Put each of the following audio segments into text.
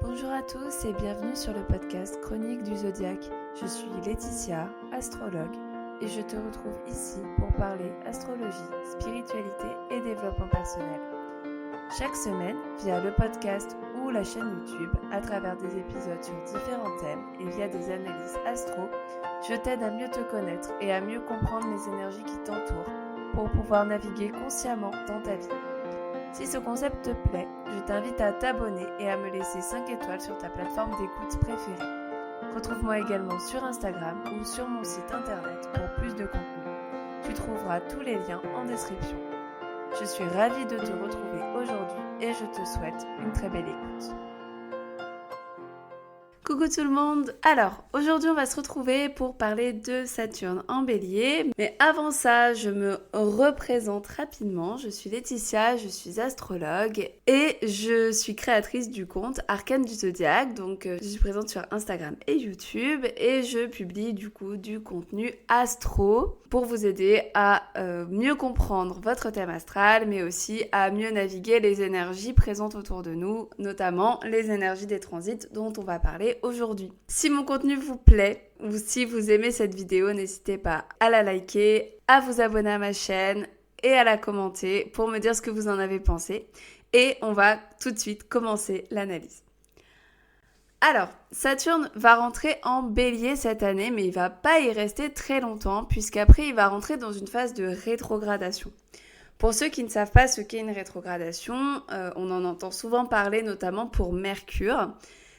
Bonjour à tous et bienvenue sur le podcast Chronique du Zodiaque. Je suis Laetitia, astrologue, et je te retrouve ici pour parler astrologie, spiritualité et développement personnel. Chaque semaine, via le podcast ou la chaîne YouTube, à travers des épisodes sur différents thèmes et via des analyses astro, je t'aide à mieux te connaître et à mieux comprendre les énergies qui t'entourent pour pouvoir naviguer consciemment dans ta vie. Si ce concept te plaît, je t'invite à t'abonner et à me laisser 5 étoiles sur ta plateforme d'écoute préférée. Retrouve-moi également sur Instagram ou sur mon site internet pour plus de contenu. Tu trouveras tous les liens en description. Je suis ravie de te retrouver aujourd'hui et je te souhaite une très belle écoute. Coucou tout le monde. Alors, aujourd'hui on va se retrouver pour parler de Saturne en Bélier. Mais avant ça, je me représente rapidement. Je suis Laetitia, je suis astrologue et je suis créatrice du compte Arcane du Zodiaque. Donc, je suis présente sur Instagram et YouTube et je publie du coup du contenu astro pour vous aider à mieux comprendre votre thème astral, mais aussi à mieux naviguer les énergies présentes autour de nous, notamment les énergies des transits dont on va parler aujourd'hui. Si mon contenu vous plaît ou si vous aimez cette vidéo, n'hésitez pas à la liker, à vous abonner à ma chaîne et à la commenter pour me dire ce que vous en avez pensé. Et on va tout de suite commencer l'analyse. Alors, Saturne va rentrer en Bélier cette année, mais il va pas y rester très longtemps, puisqu'après il va rentrer dans une phase de rétrogradation. Pour ceux qui ne savent pas ce qu'est une rétrogradation, on en entend souvent parler, notamment pour Mercure.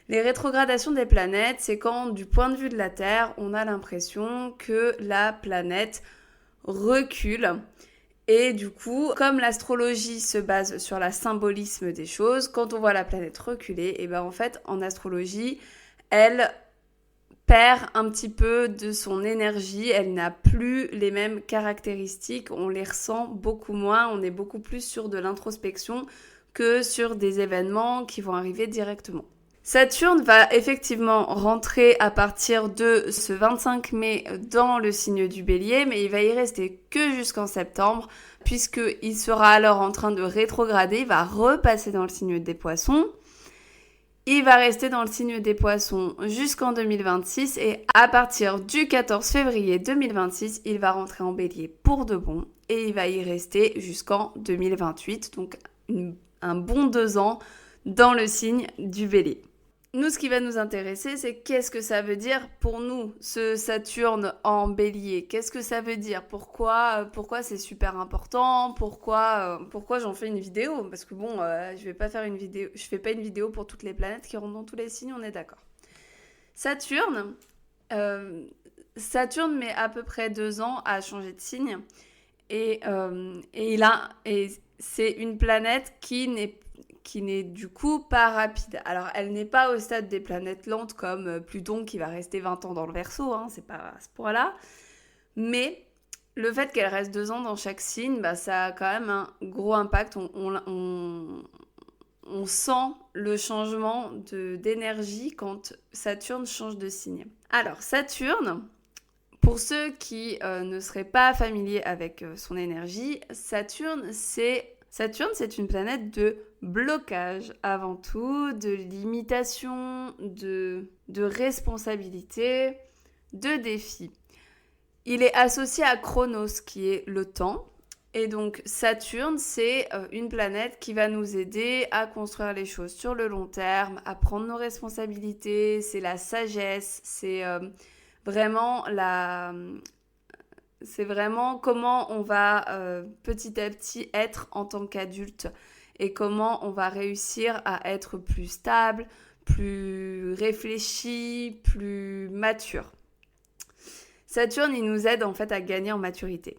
Les rétrogradations des planètes, c'est quand, du point de vue de la Terre, on a l'impression que la planète recule. Et du coup, comme l'astrologie se base sur le symbolisme des choses, quand on voit la planète reculer, et ben en fait, en astrologie, elle perd un petit peu de son énergie, elle n'a plus les mêmes caractéristiques, on les ressent beaucoup moins, on est beaucoup plus sur de l'introspection que sur des événements qui vont arriver directement. Saturne va effectivement rentrer à partir de ce 25 mai dans le signe du Bélier, mais il va y rester que jusqu'en septembre, puisqu'il sera alors en train de rétrograder, il va repasser dans le signe des Poissons. Il va rester dans le signe des Poissons jusqu'en 2026 et à partir du 14 février 2026, il va rentrer en Bélier pour de bon et il va y rester jusqu'en 2028, donc un bon 2 ans dans le signe du Bélier. Nous, ce qui va nous intéresser, c'est qu'est-ce que ça veut dire pour nous, ce Saturne en Bélier. Qu'est-ce que ça veut dire ? Pourquoi c'est super important ? Pourquoi j'en fais une vidéo ? Parce que bon, je fais pas une vidéo pour toutes les planètes qui rentrent dans tous les signes, on est d'accord. Saturne met à peu près 2 ans à changer de signe. Et c'est une planète qui n'est du coup pas rapide. Alors, elle n'est pas au stade des planètes lentes comme Pluton qui va rester 20 ans dans le Verseau, c'est pas à ce point-là. Mais le fait qu'elle reste 2 ans dans chaque signe, ça a quand même un gros impact. On sent le changement d'énergie quand Saturne change de signe. Alors, Saturne, pour ceux qui ne seraient pas familiers avec son énergie, Saturne, c'est une planète de blocage avant tout, de limitation, de responsabilité, de défi. Il est associé à Chronos, qui est le temps. Et donc Saturne, c'est une planète qui va nous aider à construire les choses sur le long terme, à prendre nos responsabilités, c'est la sagesse, c'est vraiment comment on va petit à petit être en tant qu'adulte et comment on va réussir à être plus stable, plus réfléchi, plus mature. Saturne, il nous aide en fait à gagner en maturité.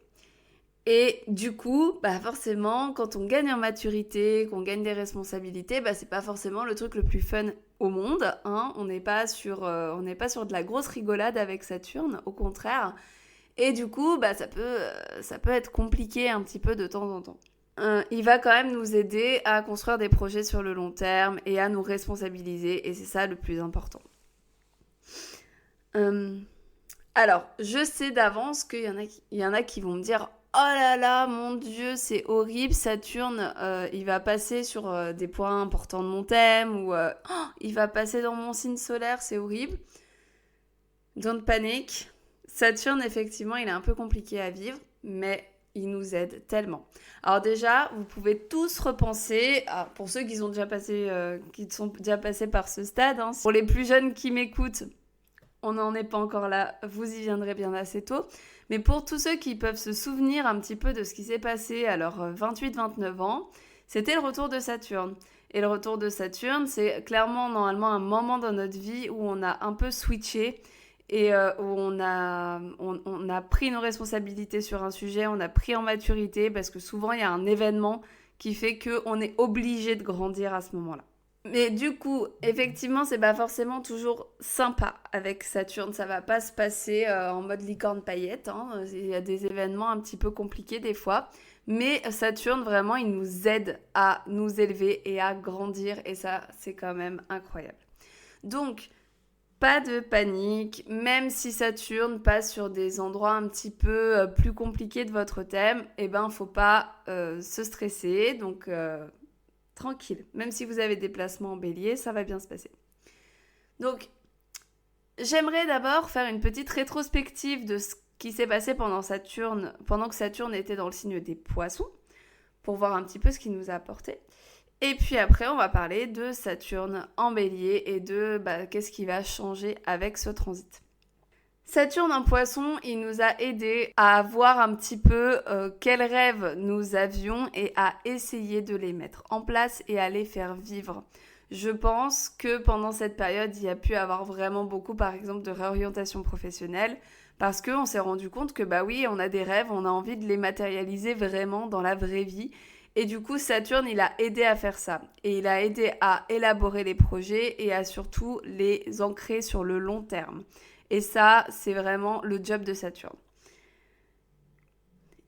Et du coup, forcément, quand on gagne en maturité, qu'on gagne des responsabilités, c'est pas forcément le truc le plus fun au monde. On n'est pas sur de la grosse rigolade avec Saturne, au contraire. Et du coup, ça peut être compliqué un petit peu de temps en temps. Il va quand même nous aider à construire des projets sur le long terme et à nous responsabiliser. Et c'est ça le plus important. Alors, je sais d'avance qu'il y en a qui vont me dire oh là là, mon Dieu, c'est horrible, Saturne, il va passer sur des points importants de mon thème, ou il va passer dans mon signe solaire, c'est horrible. Don't panic. Saturne, effectivement, il est un peu compliqué à vivre, mais il nous aide tellement. Alors déjà, vous pouvez tous repenser, pour ceux qui sont déjà passés par ce stade, hein, pour les plus jeunes qui m'écoutent, on n'en est pas encore là, vous y viendrez bien assez tôt. Mais pour tous ceux qui peuvent se souvenir un petit peu de ce qui s'est passé à leurs 28-29 ans, c'était le retour de Saturne. Et le retour de Saturne, c'est clairement normalement un moment dans notre vie où on a un peu switché et où on a pris nos responsabilités sur un sujet, on a pris en maturité parce que souvent il y a un événement qui fait qu'on est obligé de grandir à ce moment-là. Mais du coup, effectivement, c'est pas forcément toujours sympa avec Saturne. Ça va pas se passer en mode licorne paillette. Hein. Il y a des événements un petit peu compliqués des fois. Mais Saturne, vraiment, il nous aide à nous élever et à grandir. Et ça, c'est quand même incroyable. Donc, pas de panique. Même si Saturne passe sur des endroits un petit peu plus compliqués de votre thème, eh ben, faut pas se stresser. Donc... tranquille, même si vous avez des placements en bélier, ça va bien se passer. Donc, j'aimerais d'abord faire une petite rétrospective de ce qui s'est passé pendant que Saturne était dans le signe des poissons, pour voir un petit peu ce qu'il nous a apporté. Et puis après, on va parler de Saturne en bélier et de qu'est-ce qui va changer avec ce transit. Saturne en poisson, il nous a aidés à voir un petit peu quels rêves nous avions et à essayer de les mettre en place et à les faire vivre. Je pense que pendant cette période, il y a pu avoir vraiment beaucoup, par exemple, de réorientation professionnelle parce qu'on s'est rendu compte que oui, on a des rêves, on a envie de les matérialiser vraiment dans la vraie vie. Et du coup, Saturne, il a aidé à faire ça. Et il a aidé à élaborer les projets et à surtout les ancrer sur le long terme. Et ça, c'est vraiment le job de Saturne.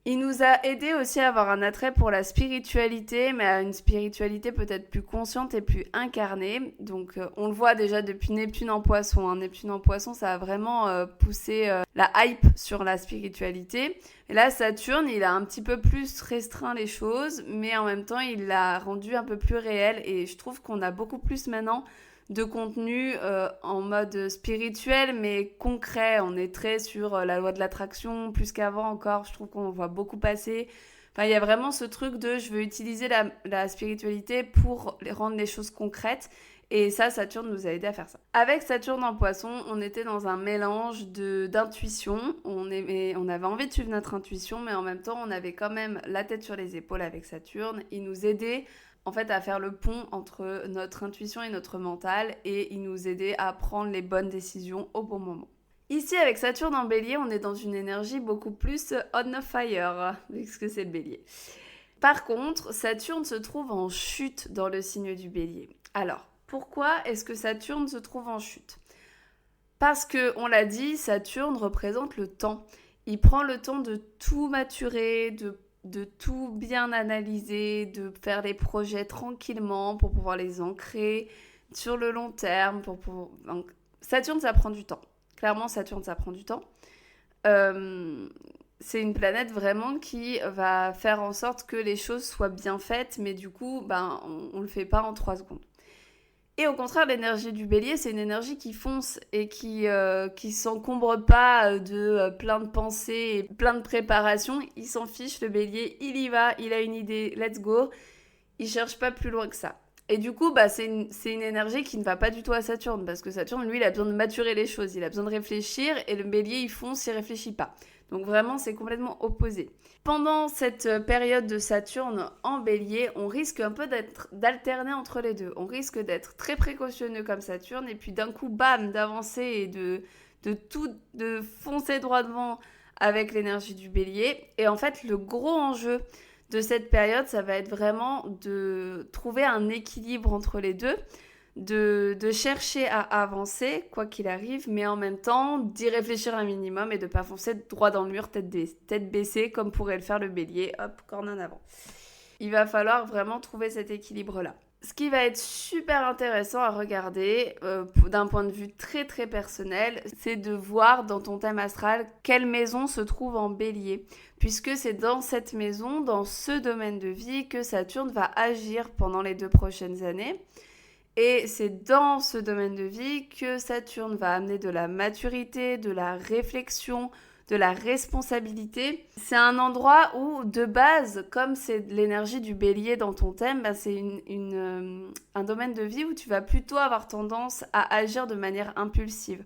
Il nous a aidé aussi à avoir un attrait pour la spiritualité, mais à une spiritualité peut-être plus consciente et plus incarnée. Donc on le voit déjà depuis Neptune en Poisson. Hein. Neptune en Poisson, ça a vraiment poussé la hype sur la spiritualité. Et là, Saturne, il a un petit peu plus restreint les choses, mais en même temps, il l'a rendu un peu plus réel. Et je trouve qu'on a beaucoup plus maintenant de contenu en mode spirituel mais concret. On est très sur la loi de l'attraction plus qu'avant encore, je trouve qu'on voit beaucoup passer. Enfin, il y a vraiment ce truc de je veux utiliser la spiritualité pour rendre les choses concrètes. Et ça, Saturne nous a aidé à faire ça. Avec Saturne en Poisson, on était dans un mélange d'intuition. On avait envie de suivre notre intuition, mais en même temps, on avait quand même la tête sur les épaules avec Saturne. Il nous aidait en fait à faire le pont entre notre intuition et notre mental et il nous aidait à prendre les bonnes décisions au bon moment. Ici, avec Saturne en bélier, on est dans une énergie beaucoup plus on fire, puisque c'est le bélier. Par contre, Saturne se trouve en chute dans le signe du bélier. Alors, pourquoi est-ce que Saturne se trouve en chute ? Parce que, on l'a dit, Saturne représente le temps. Il prend le temps de tout maturer, de tout bien analyser, de faire les projets tranquillement pour pouvoir les ancrer sur le long terme. Donc, Saturne, ça prend du temps. Clairement, Saturne, ça prend du temps. C'est une planète vraiment qui va faire en sorte que les choses soient bien faites, mais du coup, on le fait pas en 3 secondes. Et au contraire, l'énergie du bélier, c'est une énergie qui fonce et qui s'encombre pas de plein de pensées et plein de préparations. Il s'en fiche, le bélier, il y va, il a une idée, let's go. Il cherche pas plus loin que ça. Et du coup, c'est une énergie qui ne va pas du tout à Saturne, parce que Saturne, lui, il a besoin de maturer les choses, il a besoin de réfléchir, et le bélier, il fonce, il réfléchit pas. Donc vraiment, c'est complètement opposé. Pendant cette période de Saturne en bélier, on risque un peu d'alterner entre les deux. On risque d'être très précautionneux comme Saturne, et puis d'un coup, bam, d'avancer et de foncer droit devant avec l'énergie du bélier. Et en fait, le gros enjeu de cette période, ça va être vraiment de trouver un équilibre entre les deux, de chercher à avancer, quoi qu'il arrive, mais en même temps d'y réfléchir un minimum et de ne pas foncer droit dans le mur, tête baissée, comme pourrait le faire le bélier, hop, corne en avant. Il va falloir vraiment trouver cet équilibre-là. Ce qui va être super intéressant à regarder d'un point de vue très très personnel, c'est de voir dans ton thème astral quelle maison se trouve en bélier. Puisque c'est dans cette maison, dans ce domaine de vie, que Saturne va agir pendant les 2 prochaines années. Et c'est dans ce domaine de vie que Saturne va amener de la maturité, de la réflexion, de la responsabilité. C'est un endroit où, de base, comme c'est l'énergie du bélier dans ton thème, bah c'est un domaine de vie où tu vas plutôt avoir tendance à agir de manière impulsive.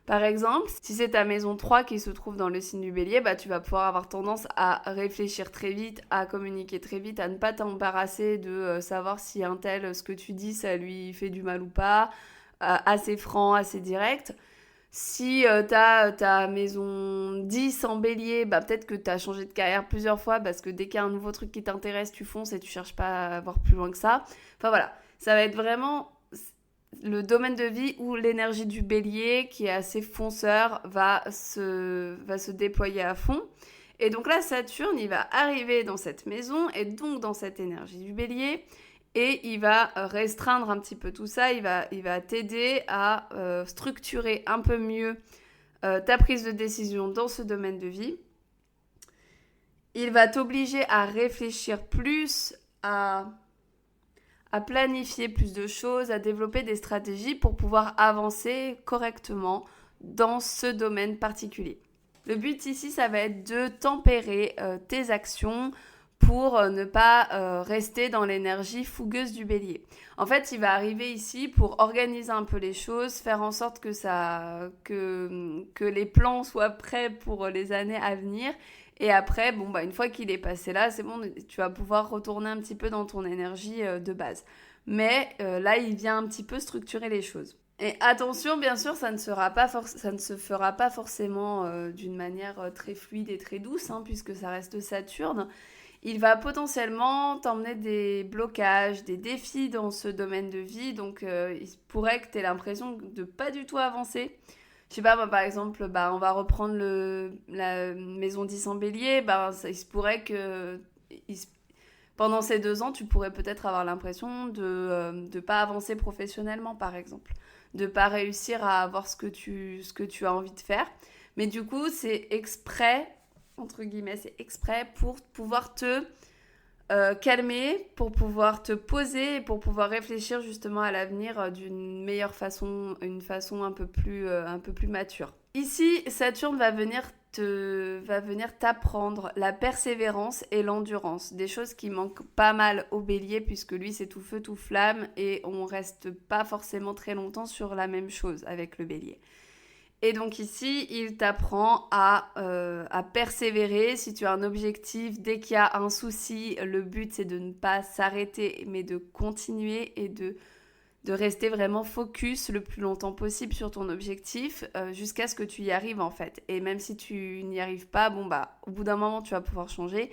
Par exemple, si c'est ta maison 3 qui se trouve dans le signe du bélier, bah, tu vas pouvoir avoir tendance à réfléchir très vite, à communiquer très vite, à ne pas t'embarrasser de savoir si un tel, ce que tu dis, ça lui fait du mal ou pas, assez franc, assez direct. Si t'as ta maison 10 en bélier, bah peut-être que t'as changé de carrière plusieurs fois parce que dès qu'il y a un nouveau truc qui t'intéresse, tu fonces et tu cherches pas à voir plus loin que ça. Enfin voilà, ça va être vraiment le domaine de vie où l'énergie du bélier, qui est assez fonceur, va se déployer à fond. Et donc là, Saturne, il va arriver dans cette maison et donc dans cette énergie du bélier. Et il va restreindre un petit peu tout ça, il va t'aider à structurer un peu mieux ta prise de décision dans ce domaine de vie. Il va t'obliger à réfléchir plus, à planifier plus de choses, à développer des stratégies pour pouvoir avancer correctement dans ce domaine particulier. Le but ici, ça va être de tempérer tes actions pour ne pas rester dans l'énergie fougueuse du bélier. En fait, il va arriver ici pour organiser un peu les choses, faire en sorte que les plans soient prêts pour les années à venir. Et après, bon, bah, une fois qu'il est passé là, c'est bon, tu vas pouvoir retourner un petit peu dans ton énergie de base. Mais là, il vient un petit peu structurer les choses. Et attention, bien sûr, ça ne se fera pas forcément d'une manière très fluide et très douce, hein, puisque ça reste Saturne. Il va potentiellement t'emmener des blocages, des défis dans ce domaine de vie. Donc, il pourrait que tu aies l'impression de pas du tout avancer. Je sais pas, moi, par exemple, bah, on va reprendre la maison 10 en bélier. Bah, il se pourrait que pendant ces 2 ans, tu pourrais peut-être avoir l'impression de ne pas avancer professionnellement, par exemple. De pas réussir à avoir ce que tu as envie de faire. Mais du coup, c'est exprès, entre guillemets, c'est exprès pour pouvoir te calmer, pour pouvoir te poser et pour pouvoir réfléchir justement à l'avenir d'une meilleure façon, une façon un peu plus mature. Ici, Saturne va venir t'apprendre la persévérance et l'endurance, des choses qui manquent pas mal au bélier puisque lui c'est tout feu tout flamme et on reste pas forcément très longtemps sur la même chose avec le bélier. Et donc ici, il t'apprend à persévérer. Si tu as un objectif, dès qu'il y a un souci, le but c'est de ne pas s'arrêter, mais de continuer et de rester vraiment focus le plus longtemps possible sur ton objectif jusqu'à ce que tu y arrives en fait. Et même si tu n'y arrives pas, bon bah au bout d'un moment tu vas pouvoir changer.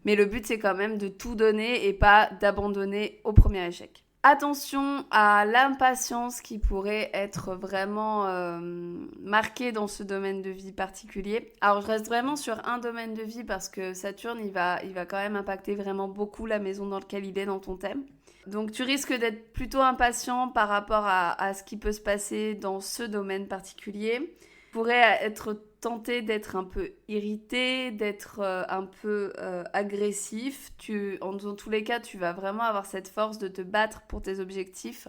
Mais le but c'est quand même de tout donner et pas d'abandonner au premier échec. Attention à l'impatience qui pourrait être vraiment marquée dans ce domaine de vie particulier. Alors je reste vraiment sur un domaine de vie parce que Saturne il va quand même impacter vraiment beaucoup la maison dans laquelle il est dans ton thème. Donc tu risques d'être plutôt impatient par rapport à ce qui peut se passer dans ce domaine particulier. Tu pourrais être tenté d'être un peu irrité, d'être un peu agressif. Dans tous les cas, tu vas vraiment avoir cette force de te battre pour tes objectifs.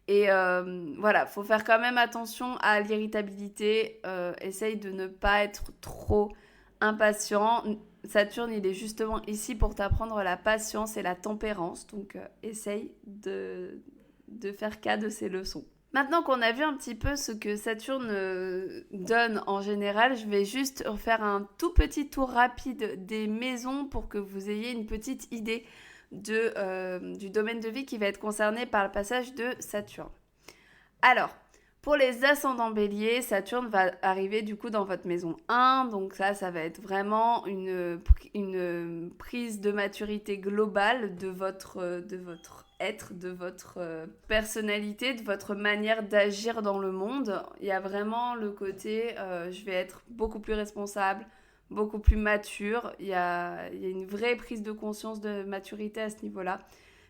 Et voilà, faut faire quand même attention à l'irritabilité. Essaye de ne pas être trop impatient. Saturne, il est justement ici pour t'apprendre la patience et la tempérance. Donc, essaye de faire cas de ces leçons. Maintenant qu'on a vu un petit peu ce que Saturne donne en général, je vais juste refaire un tout petit tour rapide des maisons pour que vous ayez une petite idée du domaine de vie qui va être concerné par le passage de Saturne. Alors, pour les ascendants béliers, Saturne va arriver du coup dans votre maison 1, donc ça va être vraiment une prise de maturité globale de votre être, de votre personnalité, de votre manière d'agir dans le monde. Il y a vraiment le côté, je vais être beaucoup plus responsable, beaucoup plus mature. Il y a une vraie prise de conscience de maturité à ce niveau-là.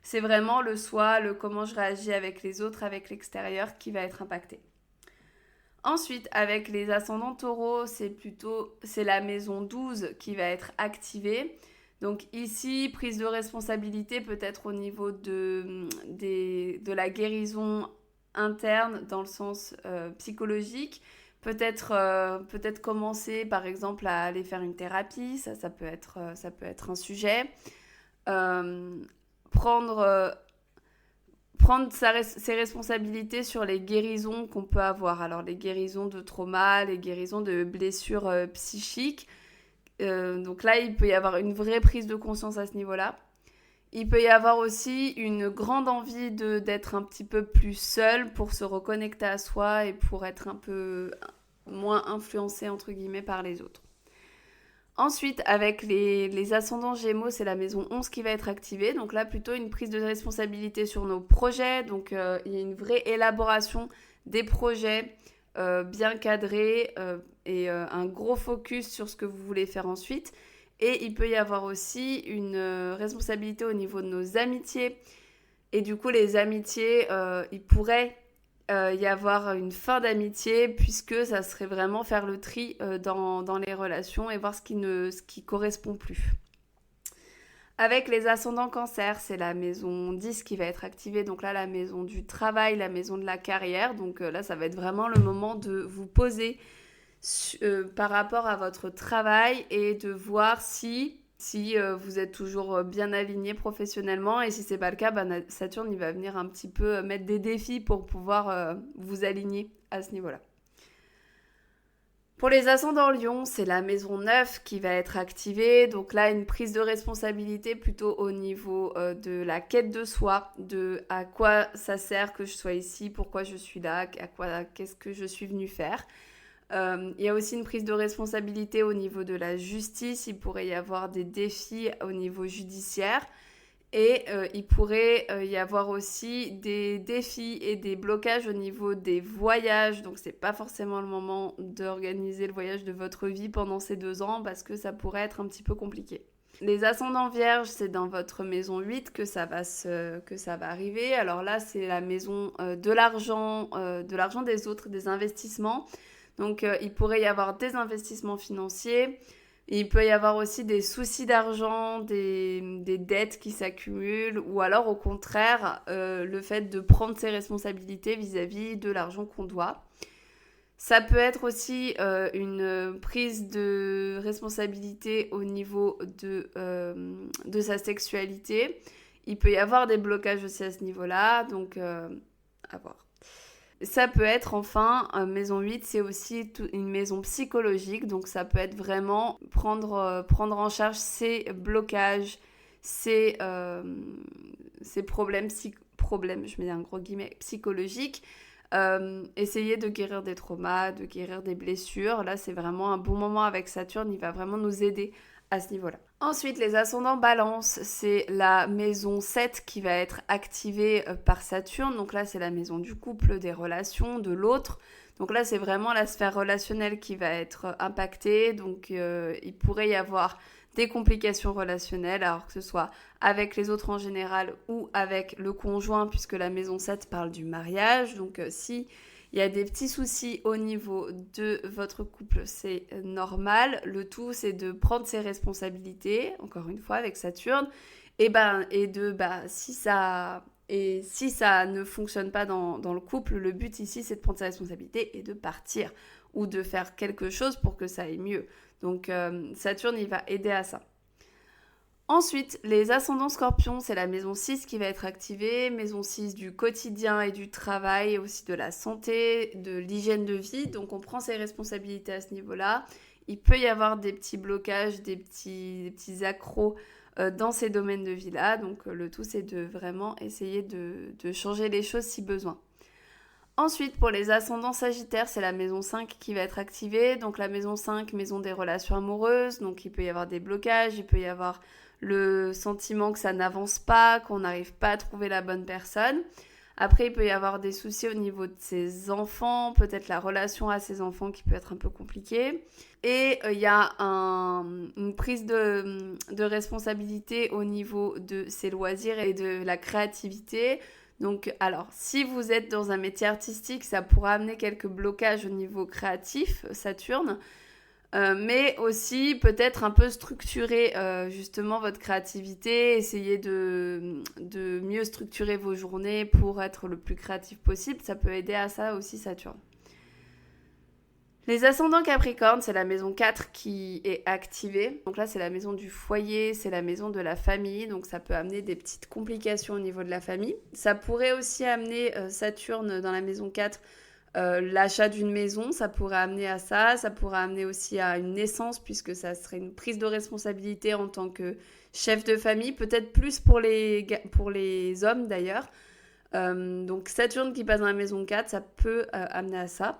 C'est vraiment le soi, le comment je réagis avec les autres, avec l'extérieur qui va être impacté. Ensuite, avec les ascendants taureaux, c'est la maison 12 qui va être activée. Donc ici, prise de responsabilité peut-être au niveau de la guérison interne dans le sens psychologique. Peut-être commencer par exemple à aller faire une thérapie, ça peut être un sujet. Euh, prendre ses responsabilités sur les guérisons qu'on peut avoir. Alors les guérisons de trauma, les guérisons de blessures psychiques. Donc là, il peut y avoir une vraie prise de conscience à ce niveau-là. Il peut y avoir aussi une grande envie d'être un petit peu plus seul pour se reconnecter à soi et pour être un peu moins influencé entre guillemets par les autres. Ensuite, avec les ascendants Gémeaux, c'est la maison 11 qui va être activée. Donc là, plutôt une prise de responsabilité sur nos projets. Donc, il y a une vraie élaboration des projets bien cadrés et un gros focus sur ce que vous voulez faire ensuite. Et il peut y avoir aussi une responsabilité au niveau de nos amitiés. Et du coup, les amitiés, il pourrait y avoir une fin d'amitié puisque ça serait vraiment faire le tri dans les relations et voir ce qui correspond plus. Avec les ascendants cancer, c'est la maison 10 qui va être activée. Donc là, la maison du travail, la maison de la carrière. Donc là, ça va être vraiment le moment de vous poser par rapport à votre travail et de voir si vous êtes toujours bien aligné professionnellement et si c'est pas le cas, Saturne il va venir un petit peu mettre des défis pour pouvoir vous aligner à ce niveau-là. Pour les ascendants Lion, c'est la maison 9 qui va être activée. Donc là, une prise de responsabilité plutôt au niveau de la quête de soi, de à quoi ça sert que je sois ici, pourquoi je suis là, qu'est-ce que je suis venue faire. Il y a aussi une prise de responsabilité au niveau de la justice. Il pourrait y avoir des défis au niveau judiciaire. Et il pourrait y avoir aussi des défis et des blocages au niveau des voyages. Donc, c'est pas forcément le moment d'organiser le voyage de votre vie pendant ces 2 ans parce que ça pourrait être un petit peu compliqué. Les ascendants vierges, c'est dans votre maison 8 que ça va arriver. Alors là, c'est la maison de l'argent des autres, des investissements. Donc, il pourrait y avoir des investissements financiers. Il peut y avoir aussi des soucis d'argent, des dettes qui s'accumulent, ou alors au contraire, le fait de prendre ses responsabilités vis-à-vis de l'argent qu'on doit. Ça peut être aussi une prise de responsabilité au niveau de sa sexualité. Il peut y avoir des blocages aussi à ce niveau-là, donc à voir. Ça peut être enfin, maison 8, c'est aussi une maison psychologique, donc ça peut être vraiment prendre en charge ses blocages, ses problèmes, je mets un gros guillemets, psychologiques, essayer de guérir des traumas, de guérir des blessures. Là, c'est vraiment un bon moment avec Saturne, il va vraiment nous aider à ce niveau-là. Ensuite, les ascendants balance, c'est la maison 7 qui va être activée par Saturne. Donc là, c'est la maison du couple, des relations, de l'autre. Donc là, c'est vraiment la sphère relationnelle qui va être impactée. Donc il pourrait y avoir des complications relationnelles, alors que ce soit avec les autres en général ou avec le conjoint, puisque la maison 7 parle du mariage. Donc si il y a des petits soucis au niveau de votre couple, c'est normal. Le tout, c'est de prendre ses responsabilités, encore une fois, avec Saturne. Si ça ne fonctionne pas dans le couple, le but ici, c'est de prendre sa responsabilité et de partir. Ou de faire quelque chose pour que ça aille mieux. Donc, Saturne, il va aider à ça. Ensuite, les ascendants scorpions, c'est la maison 6 qui va être activée, maison 6 du quotidien et du travail, et aussi de la santé, de l'hygiène de vie. Donc on prend ses responsabilités à ce niveau-là. Il peut y avoir des petits blocages, des petits accros dans ces domaines de vie-là. Donc le tout, c'est de vraiment essayer de changer les choses si besoin. Ensuite, pour les ascendants sagittaires, c'est la maison 5 qui va être activée. Donc la maison 5, maison des relations amoureuses. Donc il peut y avoir des blocages, il peut y avoir le sentiment que ça n'avance pas, qu'on n'arrive pas à trouver la bonne personne. Après, il peut y avoir des soucis au niveau de ses enfants, peut-être la relation à ses enfants qui peut être un peu compliquée. Et il y a une prise de responsabilité au niveau de ses loisirs et de la créativité. Donc, alors, si vous êtes dans un métier artistique, ça pourra amener quelques blocages au niveau créatif, Saturne. Mais aussi peut-être un peu structurer justement votre créativité, essayer de mieux structurer vos journées pour être le plus créatif possible. Ça peut aider à ça aussi, Saturne. Les ascendants Capricorne, c'est la maison 4 qui est activée. Donc là, c'est la maison du foyer, c'est la maison de la famille. Donc ça peut amener des petites complications au niveau de la famille. Ça pourrait aussi amener Saturne dans la maison 4, l'achat d'une maison. Ça pourrait amener à ça. Ça pourrait amener aussi à une naissance puisque ça serait une prise de responsabilité en tant que chef de famille. Peut-être plus pour les hommes d'ailleurs. Donc Saturne qui passe dans la maison 4, ça peut amener à ça.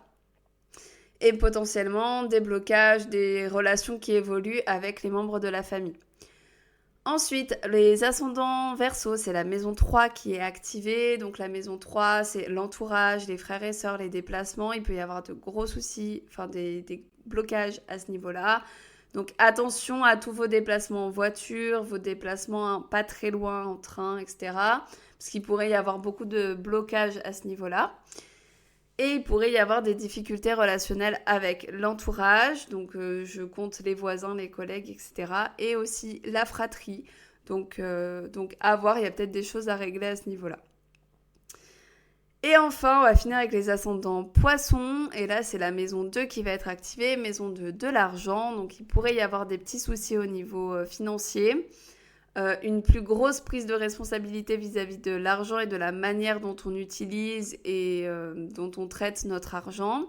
Et potentiellement des blocages, des relations qui évoluent avec les membres de la famille. Ensuite, les ascendants Verseau, c'est la maison 3 qui est activée. Donc la maison 3, c'est l'entourage, les frères et sœurs, les déplacements. Il peut y avoir de gros soucis, enfin des blocages à ce niveau-là. Donc attention à tous vos déplacements en voiture, vos déplacements pas très loin en train, etc. Parce qu'il pourrait y avoir beaucoup de blocages à ce niveau-là. Et il pourrait y avoir des difficultés relationnelles avec l'entourage, donc je compte les voisins, les collègues, etc. Et aussi la fratrie, donc à voir, il y a peut-être des choses à régler à ce niveau-là. Et enfin, on va finir avec les ascendants Poissons, et là c'est la maison 2 qui va être activée, maison de l'argent, donc il pourrait y avoir des petits soucis au niveau financier. Une plus grosse prise de responsabilité vis-à-vis de l'argent et de la manière dont on utilise et dont on traite notre argent.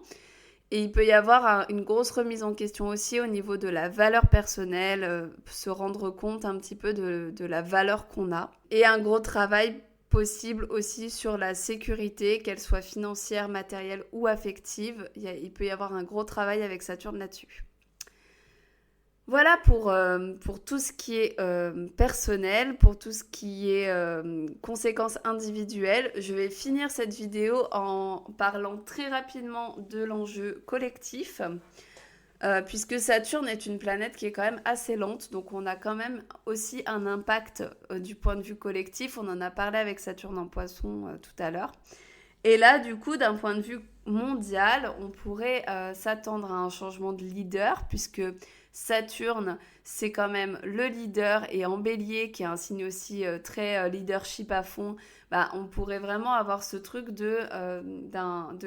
Et il peut y avoir une grosse remise en question aussi au niveau de la valeur personnelle, se rendre compte un petit peu de la valeur qu'on a. Et un gros travail possible aussi sur la sécurité, qu'elle soit financière, matérielle ou affective. Il peut y avoir un gros travail avec Saturne là-dessus. Voilà pour tout ce qui est personnel, pour tout ce qui est conséquences individuelles. Je vais finir cette vidéo en parlant très rapidement de l'enjeu collectif, puisque Saturne est une planète qui est quand même assez lente, donc on a quand même aussi un impact du point de vue collectif. On en a parlé avec Saturne en Poisson tout à l'heure. Et là, du coup, d'un point de vue mondial, on pourrait s'attendre à un changement de leader, puisque Saturne, c'est quand même le leader, et en Bélier, qui est un signe aussi très leadership à fond, bah, on pourrait vraiment avoir ce truc de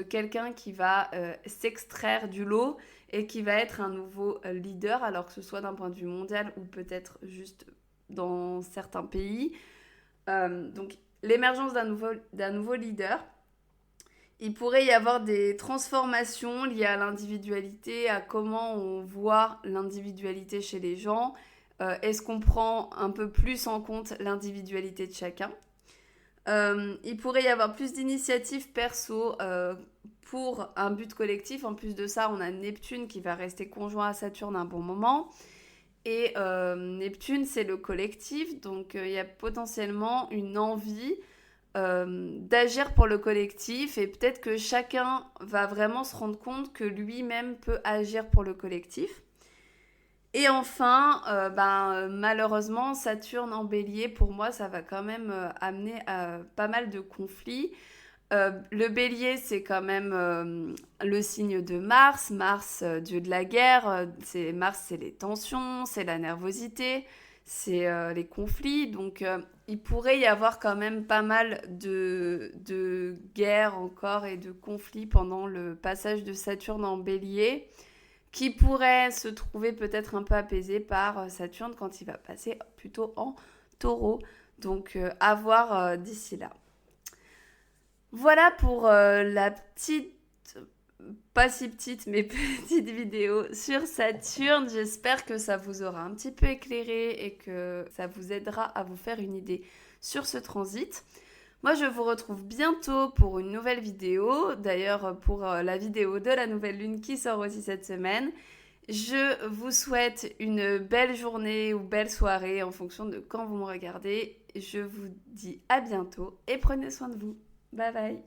quelqu'un qui va s'extraire du lot et qui va être un nouveau leader, alors que ce soit d'un point de vue mondial ou peut-être juste dans certains pays. Donc, l'émergence d'un nouveau leader. Il pourrait y avoir des transformations liées à l'individualité, à comment on voit l'individualité chez les gens. Est-ce qu'on prend un peu plus en compte l'individualité de chacun ? Il pourrait y avoir plus d'initiatives perso pour un but collectif. En plus de ça, on a Neptune qui va rester conjoint à Saturne un bon moment. Et Neptune, c'est le collectif. Donc, il y a potentiellement une envie d'agir pour le collectif, et peut-être que chacun va vraiment se rendre compte que lui-même peut agir pour le collectif. Et enfin, malheureusement, Saturne en Bélier, pour moi, ça va quand même amener à pas mal de conflits. Le Bélier, c'est quand même le signe de Mars. Mars, dieu de la guerre. Mars, c'est les tensions, c'est la nervosité, c'est les conflits. Donc, il pourrait y avoir quand même pas mal de guerres encore et de conflits pendant le passage de Saturne en Bélier, qui pourrait se trouver peut-être un peu apaisé par Saturne quand il va passer plutôt en Taureau. Donc, à voir d'ici là. Voilà pour la petite, pas si petite, mais petite vidéo sur Saturne. J'espère que ça vous aura un petit peu éclairé et que ça vous aidera à vous faire une idée sur ce transit. Moi, je vous retrouve bientôt pour une nouvelle vidéo. D'ailleurs, pour la vidéo de la nouvelle lune qui sort aussi cette semaine. Je vous souhaite une belle journée ou belle soirée en fonction de quand vous me regardez. Je vous dis à bientôt et prenez soin de vous. Bye bye.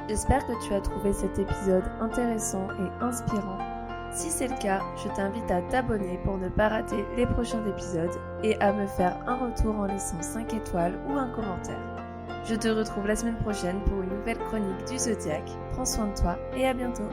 J'espère que tu as trouvé cet épisode intéressant et inspirant. Si c'est le cas, je t'invite à t'abonner pour ne pas rater les prochains épisodes et à me faire un retour en laissant 5 étoiles ou un commentaire. Je te retrouve la semaine prochaine pour une nouvelle chronique du Zodiaque. Prends soin de toi et à bientôt.